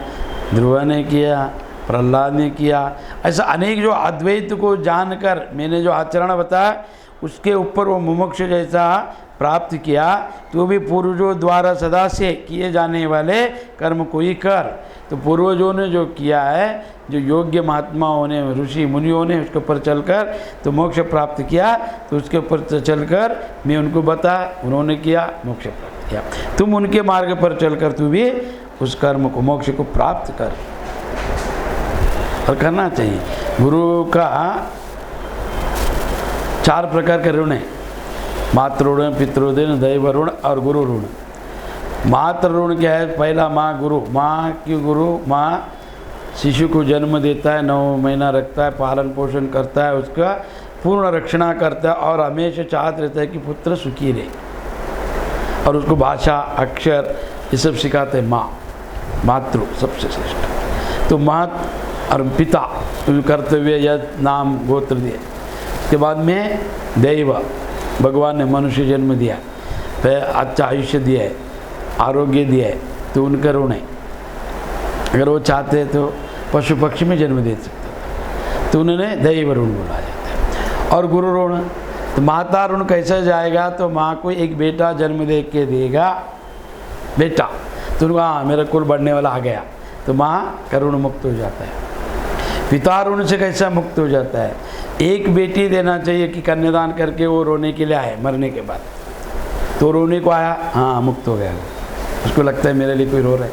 ध्रुव ने किया, प्रहलाद ने किया। ऐसा अनेक जो अद्वैत को जानकर मैंने जो आचरण बताया, उसके ऊपर वो मुमुक्ष जैसा प्राप्त किया। तो भी पूर्वजों द्वारा सदा से किए जाने वाले कर्म को ही कर। तो पूर्वजों ने जो किया है, जो योग्य महात्माओं ने, ऋषि मुनियों ने उसके ऊपर चलकर तो मोक्ष प्राप्त किया, तो उसके ऊपर चलकर मैं उनको बता, उन्होंने किया, मोक्ष प्राप्त किया। तुम उनके मार्ग पर चलकर तू भी उस कर्म को, मोक्ष को प्राप्त कर, और करना चाहिए। गुरु का 4 प्रकार के ऋण है, मातृ ऋण, पितृऋण, दैव ऋण और गुरु ऋण। मातृ ऋण क्या है? पहला माँ, गुरु। माँ की गुरु, माँ शिशु को जन्म देता है, 9 महीना रखता है, पालन पोषण करता है, उसका पूर्ण रक्षणा करता है, और हमेशा चाहता रहता है कि पुत्र सुखी रहे, और उसको भाषा, अक्षर ये सब सिखाते हैं माँ, मातृ सबसे श्रेष्ठ। तो माँ और पिता कर्तव्य या नाम गोत्र दिए। उसके बाद में दैव, भगवान ने मनुष्य जन्म दिया, फिर अच्छा आयुष्य दिया है, आरोग्य दिया है, तो उनका ऋण है। अगर वो चाहते हैं तो पशु पक्षी में जन्म दे सकते, तो उन्होंने दैव ऋण बोला जाता है। और गुरु ऋण, तो माता ऋण कैसे जाएगा? तो माँ को एक बेटा जन्म दे के देगा, बेटा, तो उनको हाँ मेरा कुल बढ़ने वाला आ गया, तो माँ का ऋण मुक्त हो जाता है। पिता ऋण से कैसा मुक्त हो जाता है? एक बेटी देना चाहिए कि कन्यादान करके वो रोने के लिए आए मरने के बाद, तो रोने को आया, हाँ मुक्त हो गया, उसको लगता है मेरे लिए कोई रो रहा है,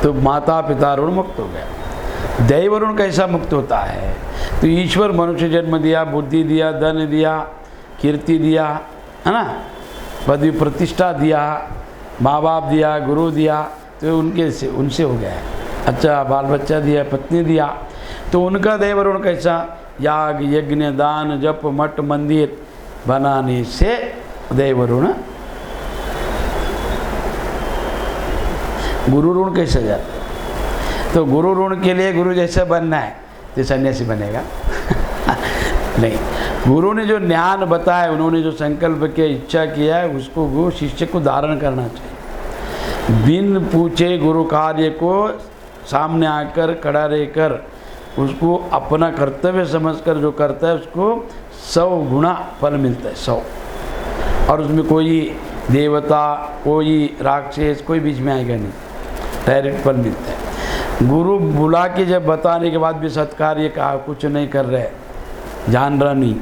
तो माता पिता ऋण मुक्त हो गया। दैव ऋण कैसा मुक्त होता है? तो ईश्वर मनुष्य जन्म दिया, बुद्धि दिया, धन दिया, कीर्ति दिया, है ना, पदवी प्रतिष्ठा दिया, माँ बाप दिया, गुरु दिया, तो उनसे हो गया है। अच्छा बाल बच्चा दिया, पत्नी दिया, तो उनका देवऋण कैसा? याग यज्ञ दान जप मठ मंदिर बनाने से देवऋण। गुरु ऋण कैसे जाता है? तो गुरु ऋण के लिए गुरु जैसा बनना है तो सन्यासी बनेगा नहीं, गुरु ने जो ज्ञान बताया, उन्होंने जो संकल्प किया, इच्छा किया है, उसको वो शिष्य को धारण करना चाहिए। बिन पूछे गुरु कार्य को सामने आकर खड़ा रहकर उसको अपना कर्तव्य समझकर जो करता है उसको 100 गुना फल मिलता है, 100। और उसमें कोई देवता, कोई राक्षस, कोई बीच में आएगा नहीं, डायरेक्ट फल मिलता है। गुरु बुला के जब बताने के बाद भी सत्कार्य कहा, कुछ नहीं कर रहे, जान रहा नहीं,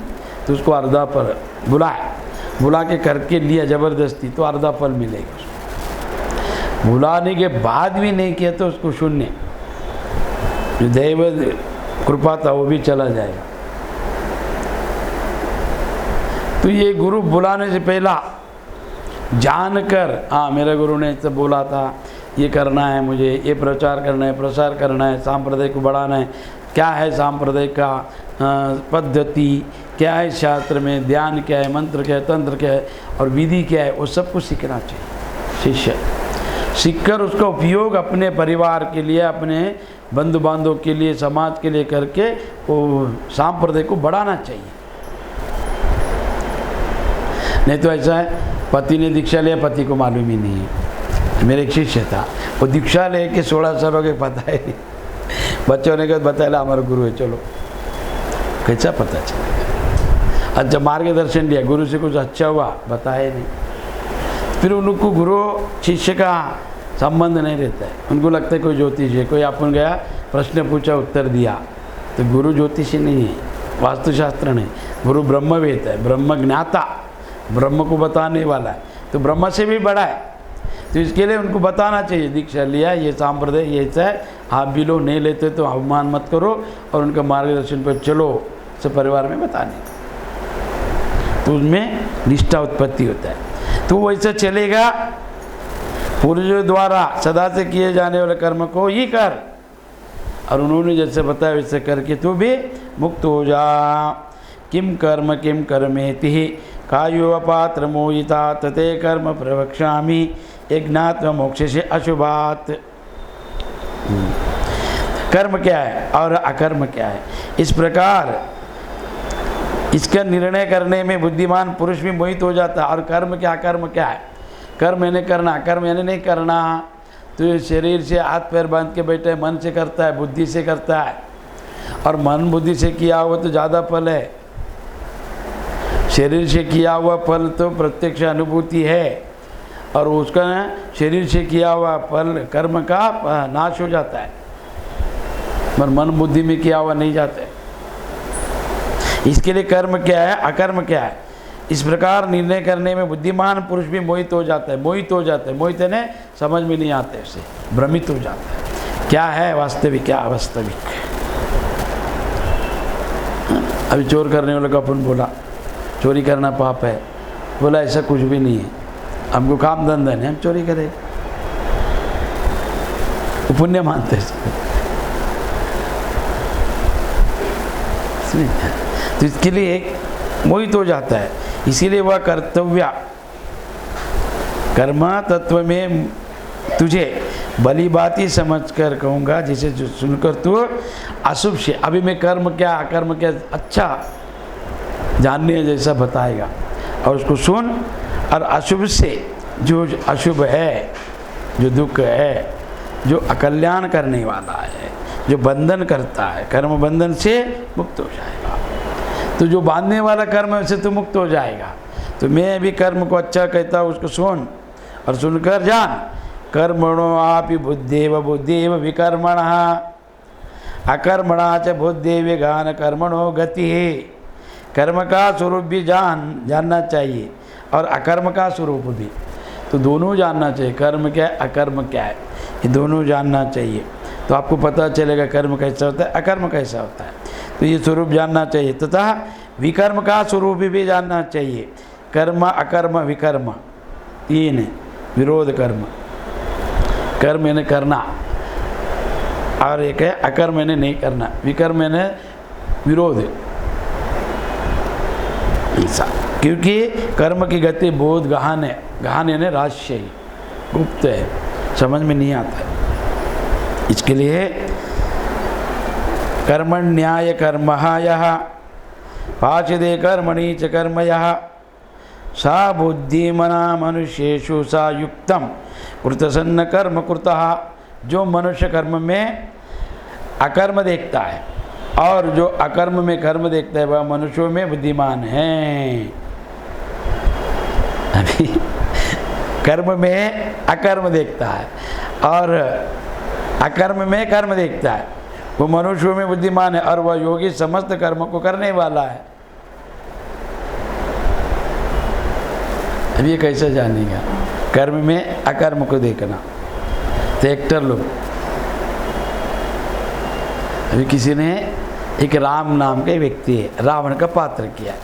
तो उसको अर्धा फल बुला के करके लिया ज़बरदस्ती, तो अर्धा फल मिलेगा उसको। बुलाने के बाद भी नहीं किया तो उसको शून्य, जो दैव कृपा था वो भी चला जाएगा। तो ये गुरु बुलाने से पहला जानकर, हाँ मेरे गुरु ने तो बोला था ये करना है, मुझे ये प्रचार करना है, प्रसार करना है, सांप्रदाय को बढ़ाना है, क्या है सांप्रदाय का पद्धति, क्या है शास्त्र में, ध्यान क्या है, मंत्र क्या है, तंत्र क्या है और विधि क्या है, वो सब कुछ सीखना चाहिए। शिष्य सीखकर उसका उपयोग अपने परिवार के लिए, अपने बंधु बांधव के लिए, समाज के लिए करके वो सांप्रदाय को बढ़ाना चाहिए। नहीं तो ऐसा है, पति ने दीक्षा लिया, पति को मालूम ही नहीं है। मेरे एक शिष्य था, वो दीक्षा ले के 16 साल हो गए, पता है नहीं। बच्चों ने कहा बताया हमारा गुरु है, चलो, कैसा पता चलेगा? अच्छा मार्गदर्शन दिया, गुरु से कुछ अच्छा हुआ, बताया नहीं। फिर उनको गुरु शिष्य का संबंध नहीं रहता है, उनको लगता है कोई ज्योतिष है, कोई अपन गया प्रश्न पूछा उत्तर दिया, तो गुरु ज्योतिषी नहीं है, वास्तुशास्त्र नहीं, गुरु ब्रह्मवेद है, ब्रह्म ज्ञाता, ब्रह्म को बताने वाला है, तो ब्रह्म से भी बड़ा है। तो इसके लिए उनको बताना चाहिए, दीक्षा लिया, ये सांप्रदाय ये ऐसा है, आप भी लोग नहीं लेते तो अवमान मत करो और उनका मार्गदर्शन पर चलो, सब परिवार में बताने, तो उसमें निष्ठा उत्पत्ति होता है। तो वैसा चलेगा, पूर्वजों द्वारा सदा से किए जाने वाले कर्म को ही कर, और उन्होंने जैसे बताया वैसे करके तू भी मुक्त हो जा। किम कर्मेति कायो अपात्र मोहिता तते कर्म प्रवक्ष्यामि यज्ञात्म मोक्ष से अशुभात। कर्म क्या है और अकर्म क्या है, इस प्रकार इसका निर्णय करने में बुद्धिमान पुरुष भी मोहित हो जाता है। और कर्म क्या अकर्म क्या है? कर्म यानी करना, अकर्म यानी नहीं करना। तो ये शरीर से हाथ पैर बांध के बैठे, मन से करता है, बुद्धि से करता है, और मन बुद्धि से किया हुआ तो ज़्यादा फल है। शरीर से किया हुआ फल तो प्रत्यक्ष अनुभूति है, और उसका शरीर से किया हुआ फल कर्म का नाश हो जाता है, पर मन बुद्धि में किया हुआ नहीं जाता है। इसके लिए कर्म क्या है अकर्म क्या है, इस प्रकार निर्णय करने में बुद्धिमान पुरुष भी मोहित हो जाता है। मोहित है समझ में नहीं आते, उसे भ्रमित हो जाता है, क्या है वास्तविक क्या अवास्तविक। अभी चोर करने वाले को अपन बोला चोरी करना पाप है, बोला ऐसा कुछ भी नहीं है, हमको काम धंधा नहीं, हम चोरी करें, पुण्य मानते हैं। तो इसके लिए एक मोहित हो जाता है, इसीलिए वह कर्तव्य कर्म तत्व में तुझे भली बात ही समझ कर कहूँगा, जिसे सुनकर तू अशुभ से, अभी मैं कर्म क्या अकर्म क्या अच्छा जानने जैसा बताएगा, और उसको सुन, और अशुभ से जो अशुभ है, जो दुख है, जो अकल्याण करने वाला है, जो बंधन करता है, कर्म बंधन से मुक्त हो जाएगा। तो जो बांधने वाला कर्म है उससे तो मुक्त हो जाएगा। तो मैं भी कर्म को अच्छा कहता हूँ, उसको सुन और सुनकर जान। कर्मणो आपि बुद्धेव विकर्मण अकर्मणा च बुद्धेव गान कर्मणो गति है। कर्म का स्वरूप भी जानना चाहिए और अकर्म का स्वरूप भी, तो दोनों जानना चाहिए। कर्म क्या है अकर्म क्या है, ये दोनों जानना चाहिए, तो आपको पता चलेगा कर्म कैसा होता है अकर्म कैसा होता है। तो ये स्वरूप जानना चाहिए, तथा विकर्म का स्वरूप भी जानना चाहिए। कर्म अकर्म विकर्म तीन है, विरोध कर्म, कर्म यानी करना और एक है अकर्म यानी नहीं करना, विकर्म यानी विरोध। क्योंकि कर्म की गति बहुत गहन है, गहन यानी रहस्य, गुप्त है, समझ में नहीं आता है। इसके लिए कर्मण्याय कर्मः यः पाचदे कर्मणि च कर्म यः सा बुद्धिमना मनुष्येषु सा युक्तम कृतसन्न कर्म कृतः। जो मनुष्य कर्म में अकर्म देखता है और जो अकर्म में कर्म देखता है वह मनुष्यों में बुद्धिमान है। अभी कर्म में अकर्म देखता है और अकर्म में कर्म देखता है, वो मनुष्यों में बुद्धिमान है और वह योगी समस्त कर्म को करने वाला है। अब ये कैसे जानेगा? कर्म में अकर्म को देखना। तो एक्टर लोग, अभी किसी ने एक राम नाम के व्यक्ति है, रावण का पात्र किया है,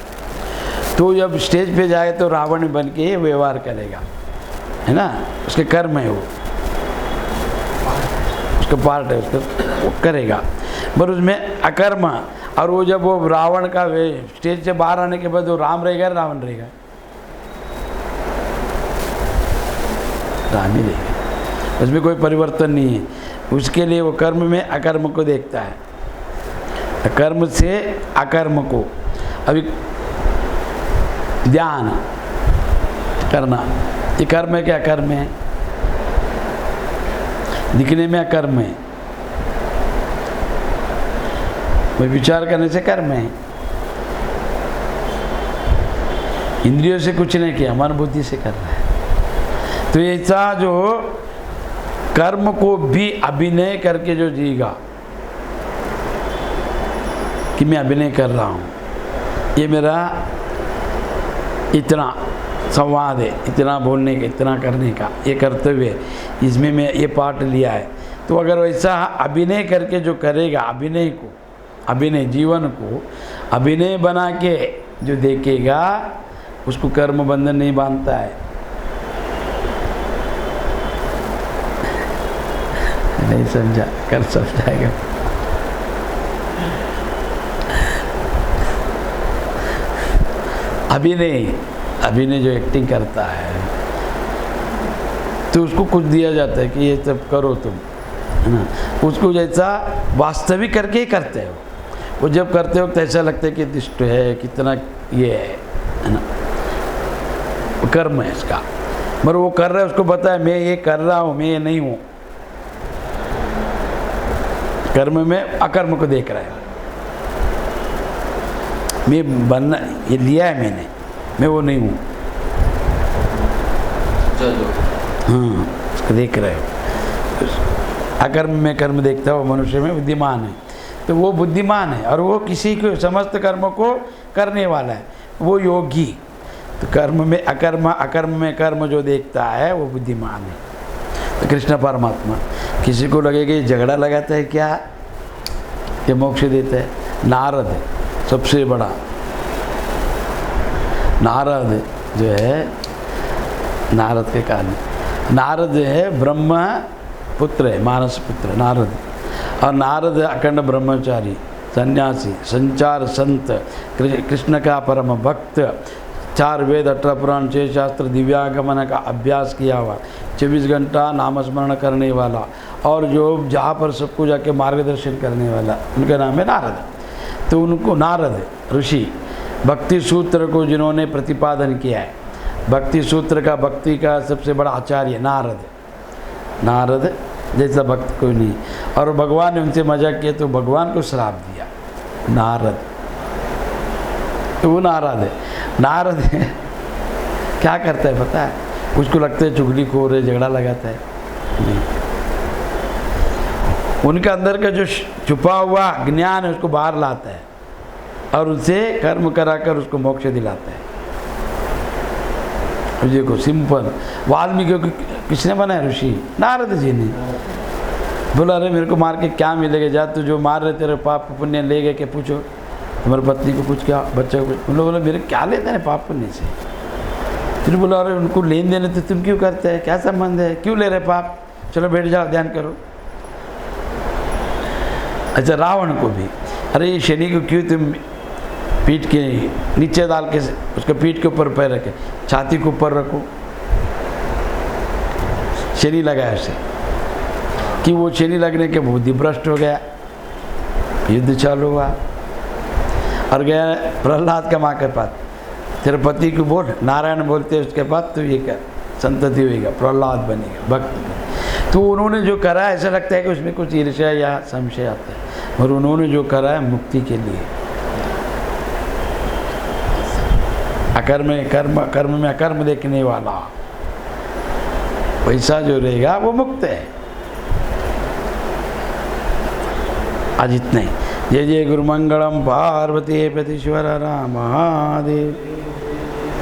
तो जब स्टेज पे जाए तो रावण बन के व्यवहार करेगा, है ना, उसके कर्म है, वो उसका पार्ट है, उसका वो करेगा। पर उसमें अकर्म, और वो जब वो रावण का स्टेज से बाहर आने के बाद वो राम रहेगा, रावण रहेगा, राम ही रहेगा, उसमें कोई परिवर्तन नहीं है। उसके लिए वो कर्म में अकर्म को देखता है, कर्म से अकर्म को। अभी ध्यान करना, ये कर्म है क्या? कर्म है, दिखने में अकर्म है, वही विचार करने से कर्म है। इंद्रियों से कुछ नहीं किया, मन बुद्धि से कर रहा है। तो ऐसा जो कर्म को भी अभिनय करके जो जीगा कि मैं अभिनय कर रहा हूँ, ये मेरा इतना संवाद है, इतना बोलने का, इतना करने का, ये कर्तव्य है, इसमें मैं ये पार्ट लिया है। तो अगर वैसा अभिनय करके जो करेगा, अभिनय को, अभिनय जीवन को अभिनय बना के जो देखेगा, उसको कर्म बंधन नहीं बांधता है। नहीं समझा? कर समझाएगा। अभिनय जो एक्टिंग करता है तो उसको कुछ दिया जाता है कि ये सब करो तुम, है ना, उसको जैसा वास्तविक करके ही करते हो। वो जब करते हो तो ऐसा लगता है कि दुष्ट है, कितना ये है ना, वो कर्म है इसका। मगर वो कर रहा है, उसको पता है मैं ये कर रहा हूँ, मैं ये नहीं हूँ। कर्म में अकर्म को देख रहा है, मैं बनना, ये लिया है मैंने, मैं वो नहीं हूँ। हाँ, उसको देख रहे हो। अकर्म में कर्म देखता है, वो मनुष्य में बुद्धिमान है। तो वो बुद्धिमान है और वो किसी को समस्त कर्मों को करने वाला है, वो योगी। तो कर्म में अकर्म, अकर्म में कर्म जो देखता है वो बुद्धिमान है। तो कृष्ण परमात्मा, किसी को लगेगा ये झगड़ा लगाता है क्या, ये मोक्ष देता है। नारद है सबसे बड़ा, नारद जो है, नारद के कारण, नारद जो है ब्रह्म पुत्र है, मानस पुत्र नारद। और नारद अखंड ब्रह्मचारी, सन्यासी, संचार संत, कृष्ण का परम भक्त, 4 वेद 18 पुराण 6 शास्त्र दिव्यागमन का अभ्यास किया हुआ, 24 घंटा नामस्मरण करने वाला, और जो जहाँ पर सबको जाके मार्गदर्शन करने वाला, उनका नाम है नारद। तो उनको नारद ऋषि, भक्ति सूत्र को जिन्होंने प्रतिपादन किया है, भक्ति सूत्र का, भक्ति का सबसे बड़ा आचार्य नारद। नारद जैसा भक्त कोई नहीं। और भगवान ने उनसे मजाक किया तो भगवान को श्राप दिया, नारद। तो वो नारद है। नारद है क्या करता है पता है? उसको लगता है चुगलीखोर है, झगड़ा लगाता है, नहीं। उनके अंदर का जो छुपा हुआ ज्ञान है उसको बाहर लाता है और उनसे कर्म कराकर उसको मोक्ष दिलाता है। देखो सिंपल, वाल्मीकि को किसने बनाया? ऋषि नारद जी ने। बोला अरे मेरे को मार के क्या मिलेगा, जा तू जो मार रहे तेरे पाप पुण्य ले गए के पूछो तुम्हारी पत्नी को कुछ, क्या बच्चे को कुछ। उन लोगों बोला मेरे क्या लेते हैं पाप पुण्य से। फिर बोला अरे उनको लेन देने तो तुम क्यों करते हैं, क्या संबंध है, क्यों ले रहे पाप, चलो बैठ जाओ ध्यान करो। अच्छा रावण को भी, अरे ये शनि को क्यों तुम पीठ के नीचे डाल के उसके पीठ के ऊपर पैर रखे, छाती के ऊपर रखो, शनि लगाया उसे कि वो शनि लगने के बुद्धि भ्रष्ट हो गया, युद्ध चालू हुआ और गया प्रहलाद का माँ के पास, तेरे पति को बोल नारायण बोलते उसके बाद तो ये कर संतति होगा, प्रहलाद बनेगा भक्त। तो उन्होंने जो करा ऐसा लगता है कि उसमें कुछ ईर्ष्या या संशय आता है, और उन्होंने जो करा है मुक्ति के लिए, अकर्म कर्म में अकर्म देखने वाला पैसा जो रहेगा वो मुक्त है। आज इतने। जय जय गुरु मंगलम पार्वती पतिश्वर राम महादेव।